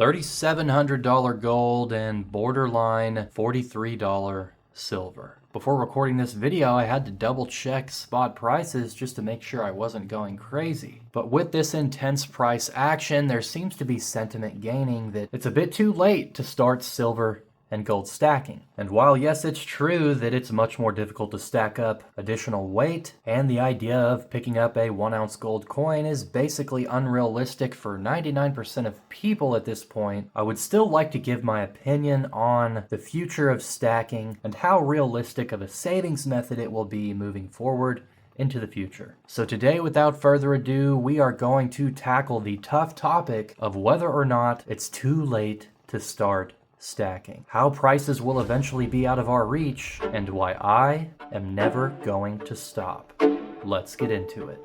$3,700 gold and borderline $43 silver. Before recording this video, I had to double check spot prices just to make sure I wasn't going crazy. But with this intense price action, there seems to be sentiment gaining that it's a bit too late to start silver and gold stacking. And while yes, it's true that it's much more difficult to stack up additional weight, and the idea of picking up a 1-ounce gold coin is basically unrealistic for 99% of people at this point, I would still like to give my opinion on the future of stacking and how realistic of a savings method it will be moving forward into the future. So today, without further ado, we are going to tackle the tough topic of whether or not it's too late to start stacking, how prices will eventually be out of our reach, and why I am never going to stop. Let's get into it.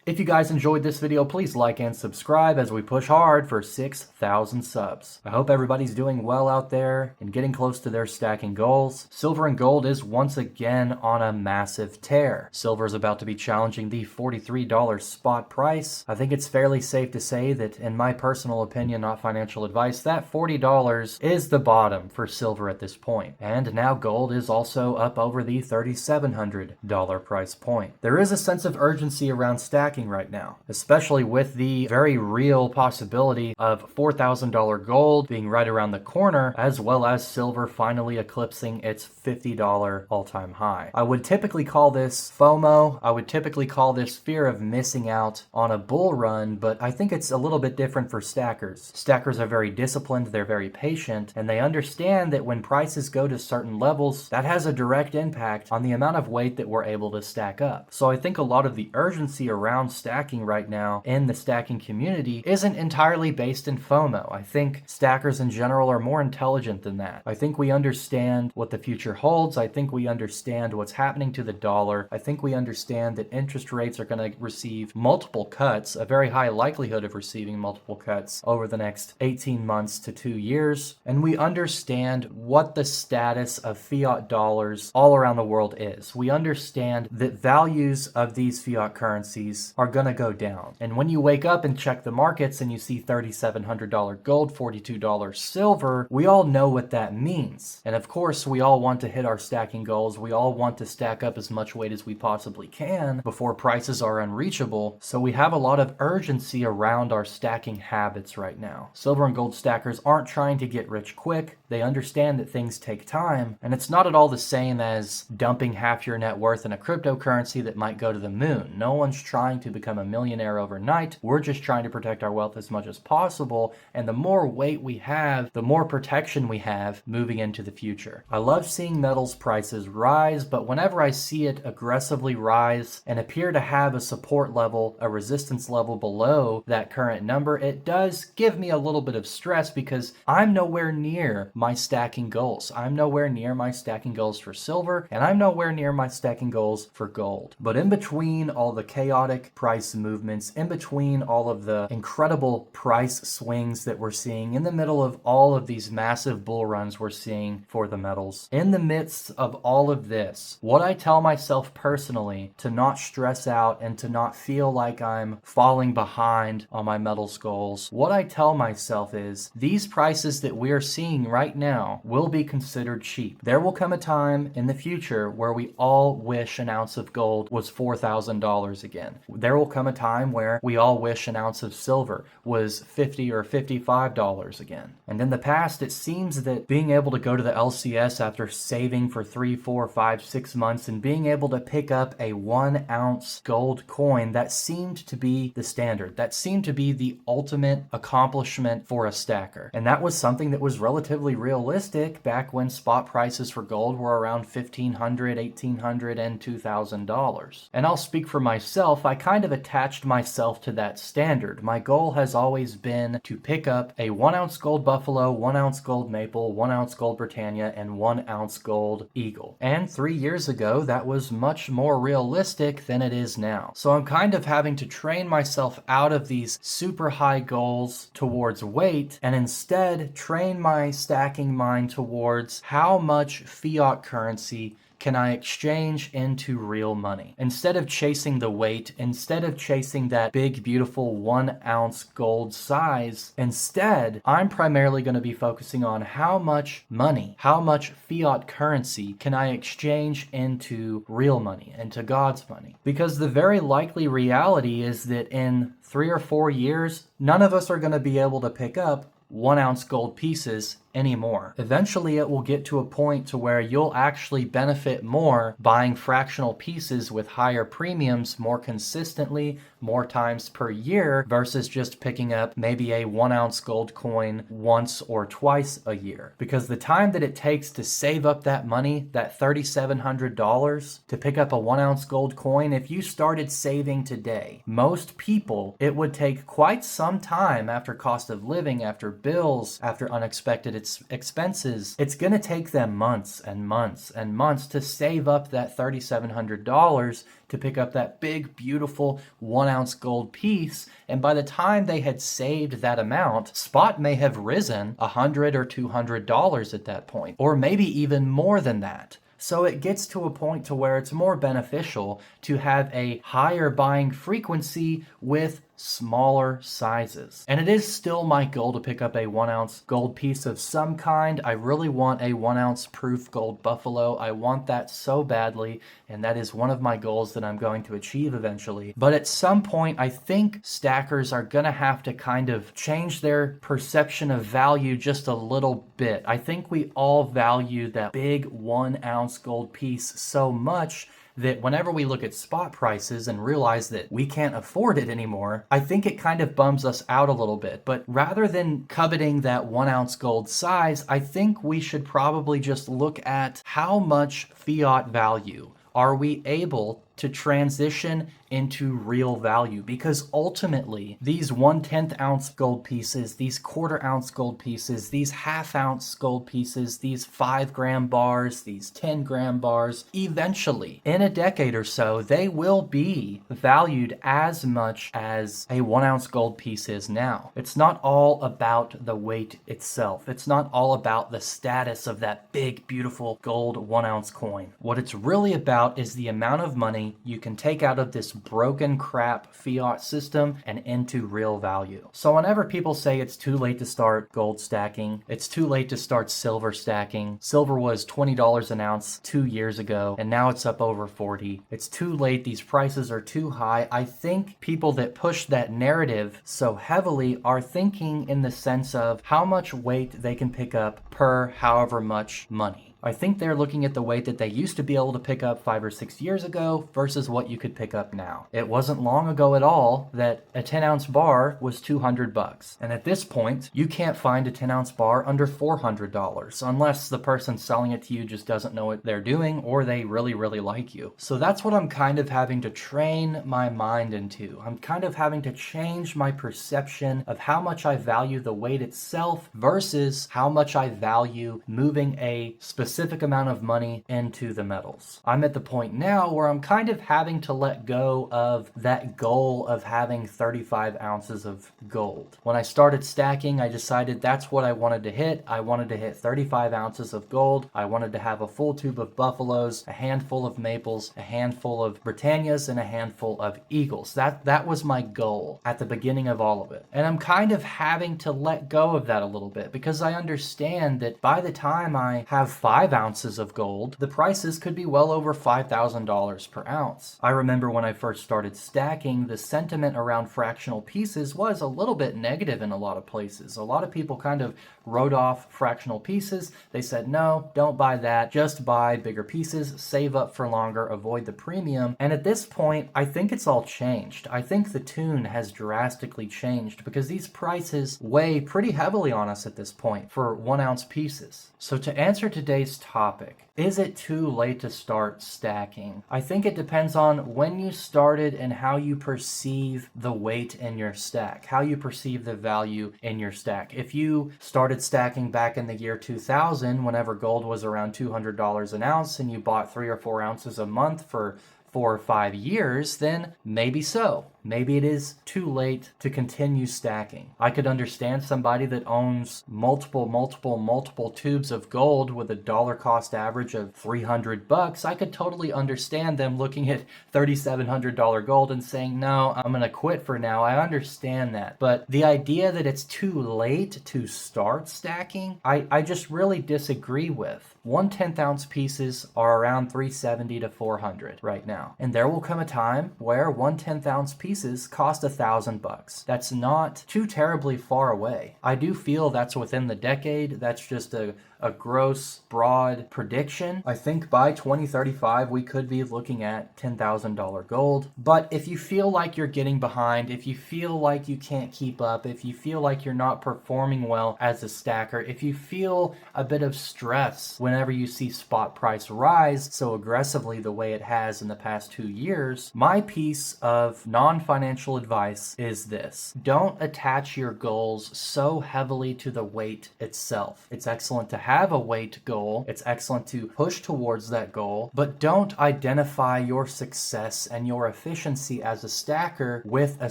If you guys enjoyed this video, please like and subscribe as we push hard for 6,000 subs. I hope everybody's doing well out there and getting close to their stacking goals. Silver and gold is once again on a massive tear. Silver is about to be challenging the $43 spot price. I think it's fairly safe to say that, in my personal opinion, not financial advice, that $40 is the bottom for silver at this point. And now gold is also up over the $3,700 price point. There is a sense of urgency around stacking right now, especially with the very real possibility of $4,000 gold being right around the corner, as well as silver finally eclipsing its $50 all-time high. I would typically call this FOMO. I would typically call this fear of missing out on a bull run, but I think it's a little bit different for stackers. Stackers are very disciplined, they're very patient, and they understand that when prices go to certain levels, that has a direct impact on the amount of weight that we're able to stack up. So I think a lot of the urgency around stacking right now in the stacking community isn't entirely based in FOMO. I think stackers in general are more intelligent than that. I think we understand what the future holds. I think we understand what's happening to the dollar. I think we understand that interest rates are going to receive multiple cuts, a very high likelihood of receiving multiple cuts over the next 18 months to 2 years. And we understand what the status of fiat dollars all around the world is. We understand that values of these fiat currencies are going to go down. And when you wake up and check the markets and you see $3,700 gold, $42 silver, we all know what that means. And of course, we all want to hit our stacking goals. We all want to stack up as much weight as we possibly can before prices are unreachable. So we have a lot of urgency around our stacking habits right now. Silver and gold stackers aren't trying to get rich quick. They understand that things take time, and it's not at all the same as dumping half your net worth in a cryptocurrency that might go to the moon. No one's trying to become a millionaire overnight. We're just trying to protect our wealth as much as possible, and the more weight we have, the more protection we have moving into the future. I love seeing metals prices rise, but whenever I see it aggressively rise and appear to have a support level, a resistance level below that current number, it does give me a little bit of stress because I'm nowhere near my stacking goals. I'm nowhere near my stacking goals for silver, and I'm nowhere near my stacking goals for gold. But in between all the chaotic price movements, in between all of the incredible price swings that we're seeing, in the middle of all of these massive bull runs we're seeing for the metals, in the midst of all of this, what I tell myself personally to not stress out and to not feel like I'm falling behind on my metals goals, what I tell myself is these prices that we are seeing right now will be considered cheap. There will come a time in the future where we all wish an ounce of gold was $4,000 again. There will come a time where we all wish an ounce of silver was $50 or $55 again. And in the past, it seems that being able to go to the LCS after saving for 3, 4, 5, 6 months and being able to pick up a 1-ounce gold coin, that seemed to be the standard. That seemed to be the ultimate accomplishment for a stacker. And that was something that was relatively realistic back when spot prices for gold were around $1,500, $1,800, and $2,000. And I'll speak for myself, I kind of of attached myself to that standard. My goal has always been to pick up a 1 ounce gold buffalo, 1 ounce gold maple, 1 ounce gold Britannia, and 1 ounce gold eagle. And 3 years ago, that was much more realistic than it is now. So I'm kind of having to train myself out of these super high goals towards weight and instead train my stacking mind towards how much fiat currency can I exchange into real money? Instead of chasing the weight, instead of chasing that big, beautiful 1 ounce gold size, instead, I'm primarily going to be focusing on how much money, how much fiat currency can I exchange into real money, into God's money? Because the very likely reality is that in 3 or 4 years, none of us are going to be able to pick up 1 ounce gold pieces anymore. Eventually it will get to a point to where you'll actually benefit more buying fractional pieces with higher premiums more consistently, more times per year, versus just picking up maybe a 1 ounce gold coin once or twice a year. Because the time that it takes to save up that money, that $3,700 to pick up a 1 ounce gold coin, if you started saving today, most people, it would take quite some time after cost of living, after bills, after unexpected expenses. It's going to take them months and months and months to save up that $3,700 to pick up that big, beautiful 1 ounce gold piece. And by the time they had saved that amount, spot may have risen $100 or $200 at that point, or maybe even more than that. So it gets to a point to where it's more beneficial to have a higher buying frequency with smaller sizes. And it is still my goal to pick up a 1 ounce gold piece of some kind. I really want a 1 ounce proof gold buffalo. I want that so badly, and that is one of my goals that I'm going to achieve eventually. But at some point, I think stackers are gonna have to kind of change their perception of value just a little bit. I think we all value that big 1 ounce gold piece so much that whenever we look at spot prices and realize that we can't afford it anymore, I think it kind of bums us out a little bit. But rather than coveting that 1 ounce gold size, I think we should probably just look at how much fiat value are we able to transition into real value, because ultimately these 1/10 ounce gold pieces, these 1/4 ounce gold pieces, these 1/2 ounce gold pieces, these 5-gram bars, these 10-gram bars, eventually in a decade or so, they will be valued as much as a 1 ounce gold piece is now. It's not all about the weight itself. It's not all about the status of that big, beautiful gold 1 ounce coin. What it's really about is the amount of money you can take out of this broken crap fiat system and into real value. So whenever people say it's too late to start gold stacking, it's too late to start silver stacking. Silver was $20 an ounce 2 years ago, and now it's up over 40. It's too late. These prices are too high. I think people that push that narrative so heavily are thinking in the sense of how much weight they can pick up per however much money. I think they're looking at the weight that they used to be able to pick up 5 or 6 years ago versus what you could pick up now. It wasn't long ago at all that a 10 ounce bar was $200. And at this point, you can't find a 10 ounce bar under $400 unless the person selling it to you just doesn't know what they're doing or they really, really like you. So that's what I'm kind of having to train my mind into. I'm kind of having to change my perception of how much I value the weight itself versus how much I value moving a specific amount of money into the metals. I'm at the point now where I'm kind of having to let go of that goal of having 35 ounces of gold. When I started stacking, I decided that's what I wanted to hit. I wanted to hit 35 ounces of gold. I wanted to have a full tube of buffaloes, a handful of maples, a handful of Britannias, and a handful of eagles. That was my goal at the beginning of all of it. And I'm kind of having to let go of that a little bit because I understand that by the time I have 5 ounces of gold, the prices could be well over $5,000 per ounce. I remember when I first started stacking, the sentiment around fractional pieces was a little bit negative in a lot of places. A lot of people kind of wrote off fractional pieces. They said, no, don't buy that. Just buy bigger pieces, save up for longer, avoid the premium. And at this point, I think it's all changed. I think the tune has drastically changed because these prices weigh pretty heavily on us at this point for 1 ounce pieces. So to answer today's today's topic. Is it too late to start stacking? I think it depends on when you started and how you perceive the weight in your stack, how you perceive the value in your stack. If you started stacking back in the year 2000, whenever gold was around $200 an ounce, and you bought 3 or 4 ounces a month for 4 or 5 years, then maybe so. Maybe it is too late to continue stacking. I could understand somebody that owns multiple tubes of gold with a dollar cost average of $300. I could totally understand them looking at $3,700 gold and saying, no, I'm going to quit for now. I understand that. But the idea that it's too late to start stacking, I just really disagree with. 1/10 ounce pieces are around $370 to $400 right now. And there will come a time where 1/10 ounce pieces cost $1,000. That's not too terribly far away. I do feel that's within the decade. That's just a gross, broad prediction. I think by 2035, we could be looking at $10,000 gold. But if you feel like you're getting behind, if you feel like you can't keep up, if you feel like you're not performing well as a stacker, if you feel a bit of stress whenever you see spot price rise so aggressively the way it has in the past 2 years, my piece of non-financial advice is this. Don't attach your goals so heavily to the weight itself. It's excellent to have a weight goal. It's excellent to push towards that goal, but don't identify your success and your efficiency as a stacker with a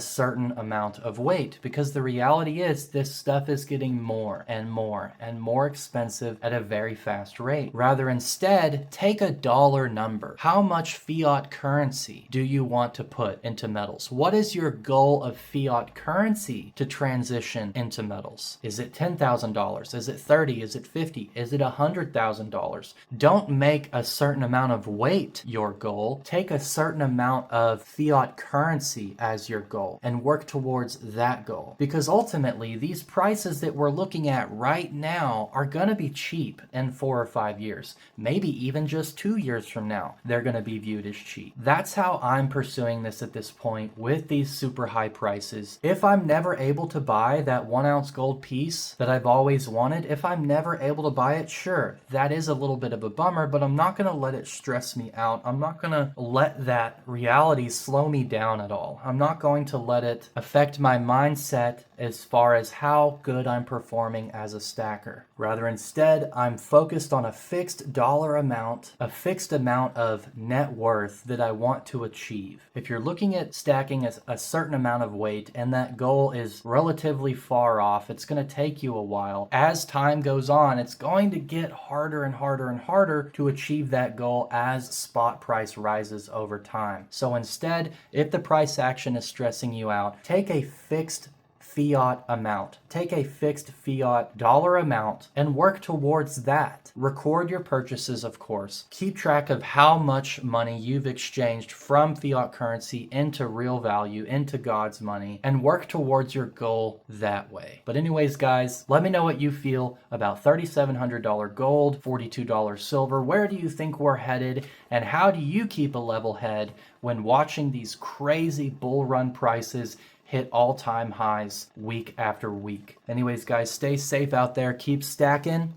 certain amount of weight, because the reality is this stuff is getting more and more and more expensive at a very fast rate. Rather, instead, take a dollar number. How much fiat currency do you want to put into metals? What is your goal of fiat currency to transition into metals? Is it $10,000? Is it 30? Is it 50? Is it $100,000? Don't make a certain amount of weight your goal. Take a certain amount of fiat currency as your goal and work towards that goal. Because ultimately, these prices that we're looking at right now are going to be cheap in 4 or 5 years. Maybe even just 2 years from now, they're going to be viewed as cheap. That's how I'm pursuing this at this point with these super high prices. If I'm never able to buy that 1 ounce gold piece that I've always wanted, if I'm never able to buy it, sure, that is a little bit of a bummer, but I'm not going to let it stress me out. I'm not going to let that reality slow me down at all. I'm not going to let it affect my mindset as far as how good I'm performing as a stacker. Rather, instead, I'm focused on a fixed dollar amount, a fixed amount of net worth that I want to achieve. If you're looking at stacking a certain amount of weight and that goal is relatively far off, it's going to take you a while. As time goes on, it's going to get harder and harder and harder to achieve that goal as spot price rises over time. So instead, if the price action is stressing you out, take a fixed fiat amount. Take a fixed fiat dollar amount and work towards that. Record your purchases, of course. Keep track of how much money you've exchanged from fiat currency into real value, into God's money, and work towards your goal that way. But anyways, guys, let me know what you feel about $3,700 gold, $42 silver. Where do you think we're headed, and how do you keep a level head when watching these crazy bull run prices hit all-time highs week after week? Anyways, guys, stay safe out there. Keep stacking.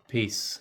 Peace.